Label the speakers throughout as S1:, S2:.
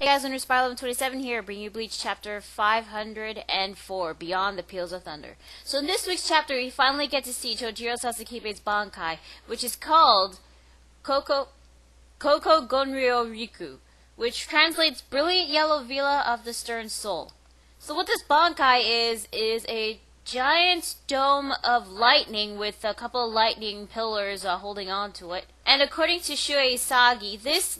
S1: Hey guys, Winter Spiral 1127 here, bringing you Bleach chapter 504, Beyond the Peals of Thunder. So in this week's chapter, we finally get to see Chojiro Sasakibe's bankai, which is called Koko Gonryo Riku, which translates Brilliant Yellow Villa of the Stern Soul. So what this bankai is a giant dome of lightning with a couple of lightning pillars holding on to it. And according to Shuei Sagi, this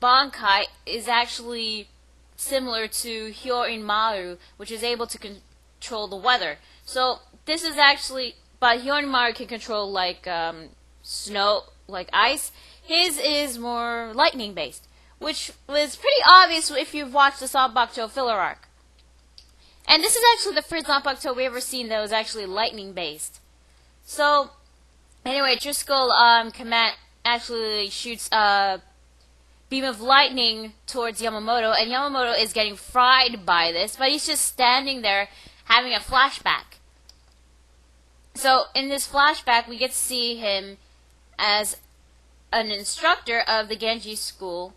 S1: bankai is actually similar to Hyorin Maru, which is able to control the weather. So this is actually, but Hyorin Maru can control like snow, like ice. His is more lightning based, which was pretty obvious if you've watched the Zanpakuto filler arc. And this is actually the first Zanpakuto we ever seen that was actually lightning based. So anyway, Driscoll command actually shoots beam of lightning towards Yamammoto, and Yamammoto is getting fried by this, but he's just standing there having a flashback. So in this flashback, we get to see him as an instructor of the Genji school.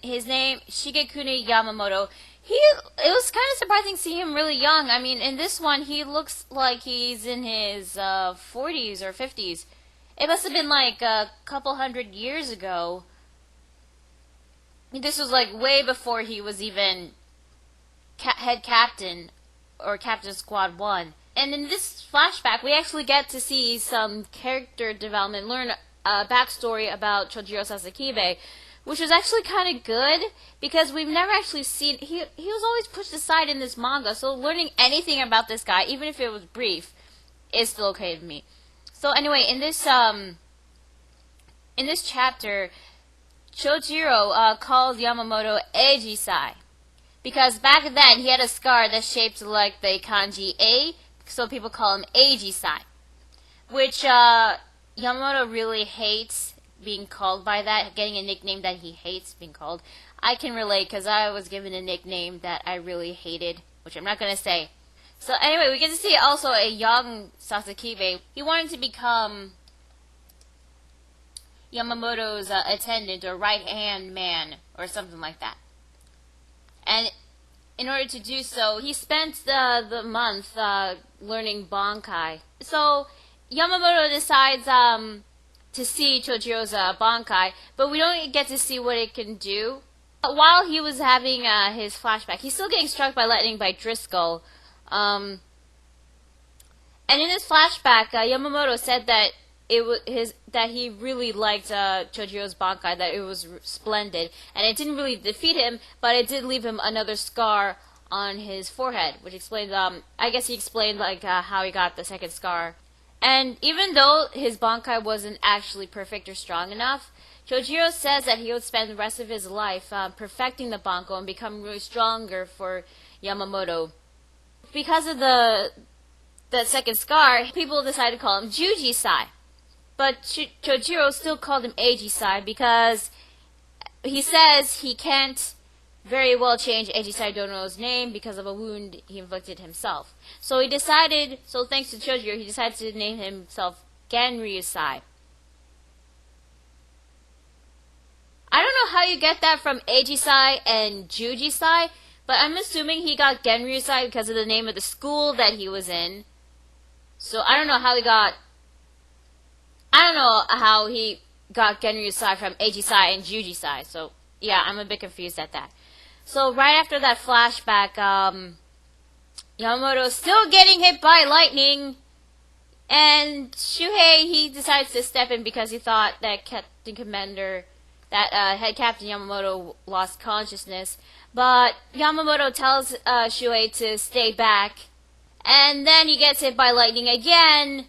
S1: His name, Shigekune Yamammoto. It was kind of surprising to see him really young. I mean, in this one, he looks like he's in his 40s or 50s. It must have been like a couple hundred years ago. This was like way before he was even head captain or Captain Squad 1. And in this flashback, we actually get to see some character development, learn a backstory about Chojiro Sasakibe, which was actually kind of good because we've never actually seen. He was always pushed aside in this manga, so learning anything about this guy, even if it was brief, is still okay with me. So anyway, in this chapter, Chojiro calls Yamammoto Eiji-sai, because back then he had a scar that's shaped like the kanji A, so people call him Eiji-sai, which Yamammoto really hates being called by that, getting a nickname that he hates being called. I can relate because I was given a nickname that I really hated, which I'm not going to say. So anyway, we get to see also a young Sasakibe. He wanted to become Yamammoto's attendant or right-hand man or something like that. And in order to do so, he spent the month learning bankai. So Yamammoto decides to see Chojiro's bankai, but we don't get to see what it can do. While he was having his flashback, he's still getting struck by lightning by Driscoll. And in his flashback, Yamammoto said that that he really liked Chojiro's bankai, that it was splendid, and it didn't really defeat him, but it did leave him another scar on his forehead, which explains, I guess he explained like how he got the second scar. And even though his bankai wasn't actually perfect or strong enough, Chojiro says that he would spend the rest of his life perfecting the bankai and become really stronger for Yamammoto. Because of the second scar, people decided to call him Juji-sai. But Chojiro still called him Eiji-sai because he says he can't very well change Eiji-sai Dono's name because of a wound he inflicted himself. So thanks to Chojiro, he decided to name himself Genryu-sai. I don't know how you get that from Eiji-sai and Juji-sai, but I'm assuming he got Genryu-sai because of the name of the school that he was in. So I don't know how he got Genryu-sai from Eiji-sai and Juji-sai. So yeah, I'm a bit confused at that. So right after that flashback, Yamamoto's still getting hit by lightning, and Shuhei, he decides to step in because he thought that head captain Yamammoto lost consciousness. But Yamammoto tells Shuhei to stay back, and then he gets hit by lightning again.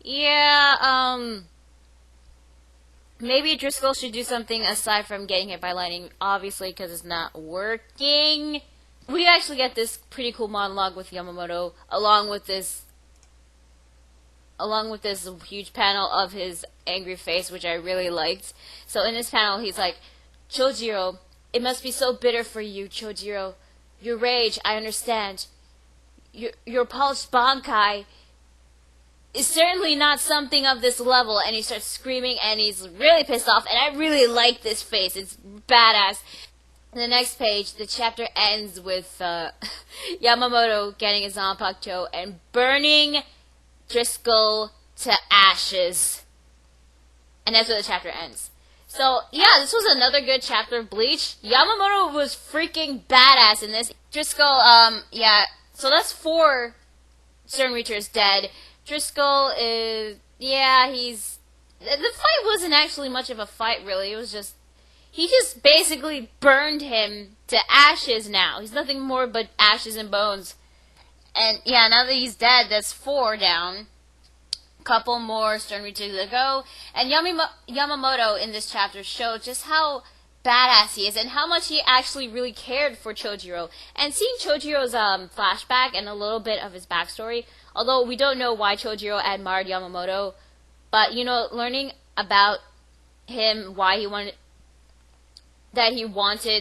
S1: Yeah, maybe Driscoll should do something aside from getting hit by lightning, obviously, because it's not working. We actually get this pretty cool monologue with Yamammoto, along with this huge panel of his angry face, which I really liked. So in this panel, he's like, Chojiro, it must be so bitter for you, Chojiro. Your rage, I understand. Your polished bankai, is certainly not something of this level, and he starts screaming, and he's really pissed off, and I really like this face. It's badass. The next page, the chapter ends with Yamammoto getting his Zanpakuto and burning Driscoll to ashes. And that's where the chapter ends. So, yeah, this was another good chapter of Bleach. Yamammoto was freaking badass in this. Driscoll, yeah, so that's 4 Sternritters dead. Driscoll is, yeah, he's... The fight wasn't actually much of a fight, really. It was just... He just basically burned him to ashes now. He's nothing more but ashes and bones. And, yeah, now that he's dead, that's 4 down. Couple more Sternritters to go. And Yamammoto in this chapter showed just how badass he is and how much he actually really cared for Chojiro. And seeing Chojiro's flashback and a little bit of his backstory, although we don't know why Chojiro admired Yamammoto, but, you know, learning about him, why he wanted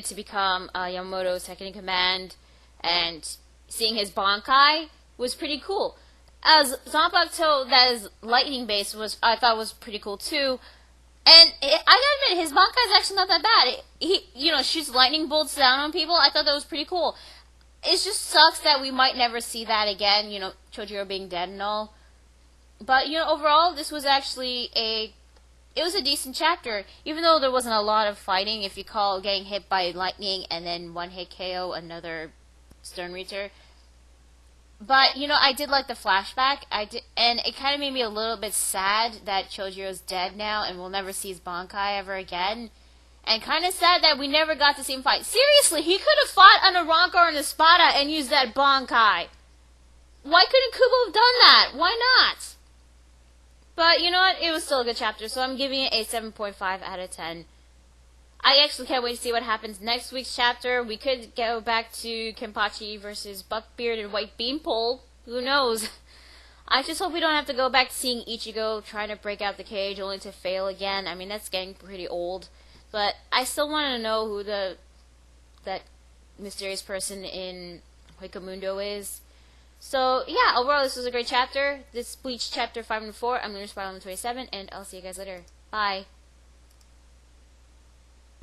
S1: to become Yamamoto's second in command, and seeing his bankai was pretty cool. As Zanpakuto, that is lightning based, I thought was pretty cool too. And I gotta admit, his bankai is actually not that bad. He shoots lightning bolts down on people. I thought that was pretty cool. It just sucks that we might never see that again. You know, Chojiro being dead and all. But overall, this was actually a decent chapter, even though there wasn't a lot of fighting. If you call getting hit by lightning and then one hit KO another Sternritter. But, I did like the flashback. And it kind of made me a little bit sad that Chojiro's dead now and we'll never see his bankai ever again. And kind of sad that we never got to see him fight. Seriously, he could have fought on a Ronko or an Espada and used that bankai. Why couldn't Kubo have done that? Why not? But, you know what? It was still a good chapter, so I'm giving it a 7.5 out of 10. I actually can't wait to see what happens next week's chapter. We could go back to Kenpachi versus Buckbeard and White Beanpole. Who knows? I just hope we don't have to go back to seeing Ichigo trying to break out the cage only to fail again. I mean, that's getting pretty old. But I still want to know who that mysterious person in Huecamundo is. So, yeah, overall, this was a great chapter. This Bleach chapter 5 and 4. I'm going to respond on the 27, and I'll see you guys later. Bye.